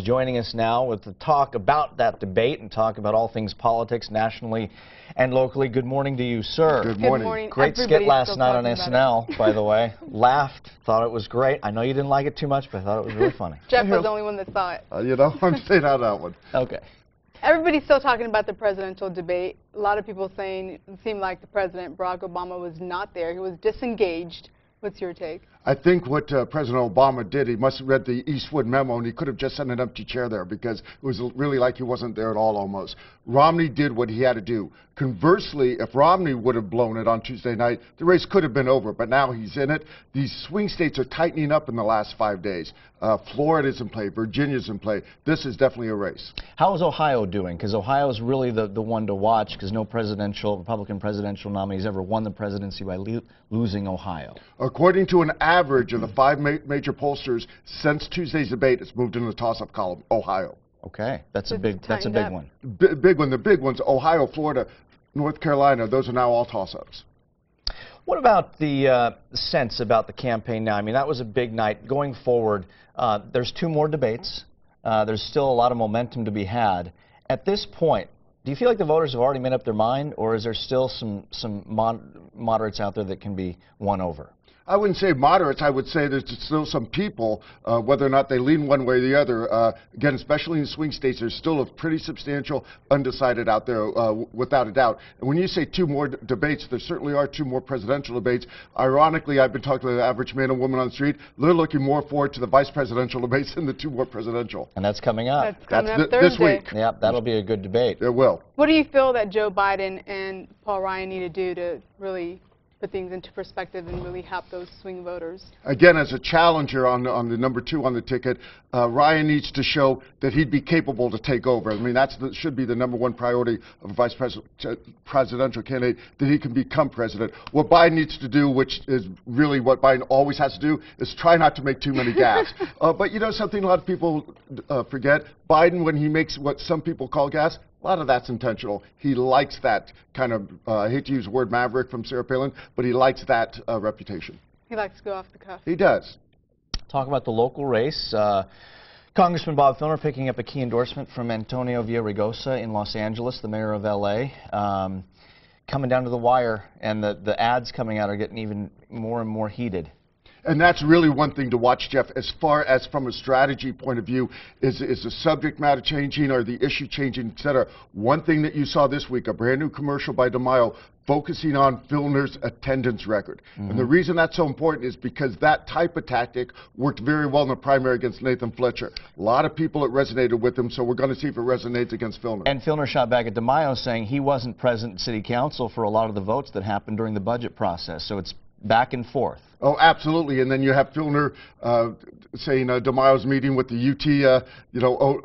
joining us now with the talk about that debate and talk about all things politics nationally and locally. Good morning to you, sir. Good morning. Great skit last night on SNL, by the way. Laughed, thought it was great. I know you didn't like it too much, but I thought it was really funny. Jeff was the only one that saw it. You know, I'm staying out of that one. Okay. Everybody's still talking about the presidential debate. A lot of people saying it seemed like the president, Barack Obama, was not there. He was disengaged. What's your take? I think what President Obama did, he must have read the Eastwood memo, and he could have just sent an empty chair there because it was really like he wasn't there at all almost. Romney did what he had to do. Conversely, if Romney would have blown it on Tuesday night, the race could have been over, but now he's in it. These swing states are tightening up in the last 5 days. Florida's in play, Virginia's in play. This is definitely a race. How is Ohio doing? Because Ohio is really the one to watch because no Republican presidential nominees ever won the presidency by losing Ohio. According to an average of the 5 major pollsters since Tuesday's debate, it's moved into the toss-up column, Ohio. Okay, that's a big one. Big one. The big ones, Ohio, Florida, North Carolina, those are now all toss-ups. What about the sense about the campaign now? I mean, that was a big night. Going forward, there's 2 more debates. There's still a lot of momentum to be had. At this point, do you feel like the voters have already made up their mind, or is there still some moderates out there that can be won over? I wouldn't say moderates. I would say there's still some people, whether or not they lean one way or the other. Again, especially in swing states, there's still a pretty substantial undecided out there, without a doubt. And when you say 2 more debates, there certainly are 2 more presidential debates. Ironically, I've been talking to the average man and woman on the street. They're looking more forward to the vice presidential debates than the 2 more presidential. And that's coming up. That's coming up Thursday. This week. Yeah, that'll be a good debate. It will. What do you feel that Joe Biden and Paul Ryan need to do to really put things into perspective and really help those swing voters? Again, as a challenger on the number 2 on the ticket, Ryan needs to show that he'd be capable to take over. I mean, should be the number 1 priority of a vice presidential candidate, that he can become president. What Biden needs to do, which is really what Biden always has to do, is try not to make too many gaffes. But you know something a lot of people forget? Biden, when he makes what some people call gaffes, a lot of that's intentional. He likes that kind of, I hate to use the word maverick from Sarah Palin, but he likes that reputation. He likes to go off the cuff. He does. Talk about the local race. Congressman Bob Filner picking up a key endorsement from Antonio Villaraigosa in Los Angeles, the mayor of L.A. Coming down to the wire, and the ads coming out are getting even more and more heated. And that's really one thing to watch, Jeff, as far as from a strategy point of view. Is the subject matter changing or the issue changing, et cetera? One thing that you saw this week, a brand new commercial by DeMaio focusing on Filner's attendance record. And the reason that's so important is because that type of tactic worked very well in the primary against Nathan Fletcher. A lot of people, it resonated with him, so we're going to see if it resonates against Filner. And Filner shot back at DeMaio saying he wasn't present at City Council for a lot of the votes that happened during the budget process. So it's back and forth. Oh, absolutely. And then you have Filner saying DeMaio's meeting with the UT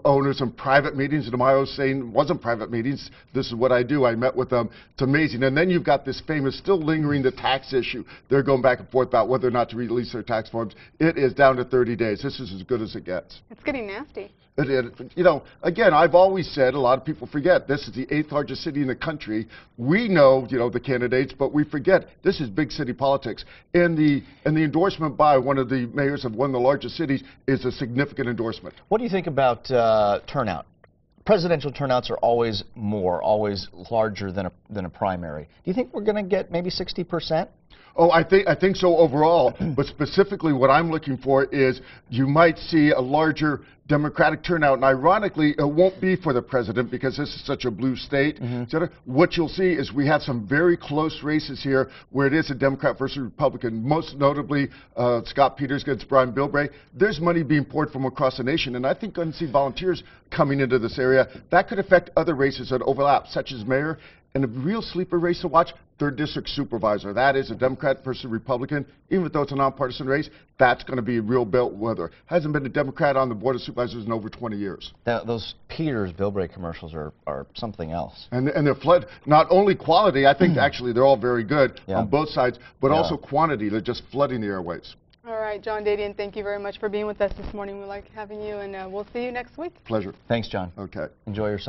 owners in private meetings. DeMaio's saying it wasn't private meetings. This is what I do. I met with them. It's amazing. And then you've got this famous, still lingering, the tax issue. They're going back and forth about whether or not to release their tax forms. It is down to 30 days. This is as good as it gets. It's getting nasty. You know, again, I've always said, a lot of people forget, this is the 8th largest city in the country. We know, the candidates, but we forget this is big city politics. And the endorsement by one of the mayors of one of the largest cities is a significant endorsement. What do you think about turnout? Presidential turnouts are always larger than a primary. Do you think we're going to get maybe 60%? Oh, I think so overall, but specifically what I'm looking for is you might see a larger Democratic turnout, and ironically, it won't be for the president because this is such a blue state. What you'll see is we have some very close races here where it is a Democrat versus Republican, most notably Scott Peters against Brian Bilbray. There's money being poured from across the nation, and I think going to see volunteers coming into this area. That could affect other races that overlap, such as mayor. And a real sleeper race to watch, 3rd District Supervisor. That is a Democrat versus Republican. Even though it's a nonpartisan race, that's going to be a real bellwether. Hasn't been a Democrat on the Board of Supervisors in over 20 years. Those Peters Bilbray commercials are something else. And they're flood. Not only quality, I think actually they're all very good on both sides, but also quantity. They're just flooding the airwaves. All right, John Dadian, thank you very much for being with us this morning. We like having you, and we'll see you next week. Pleasure. Thanks, John. Okay. Enjoy yourself.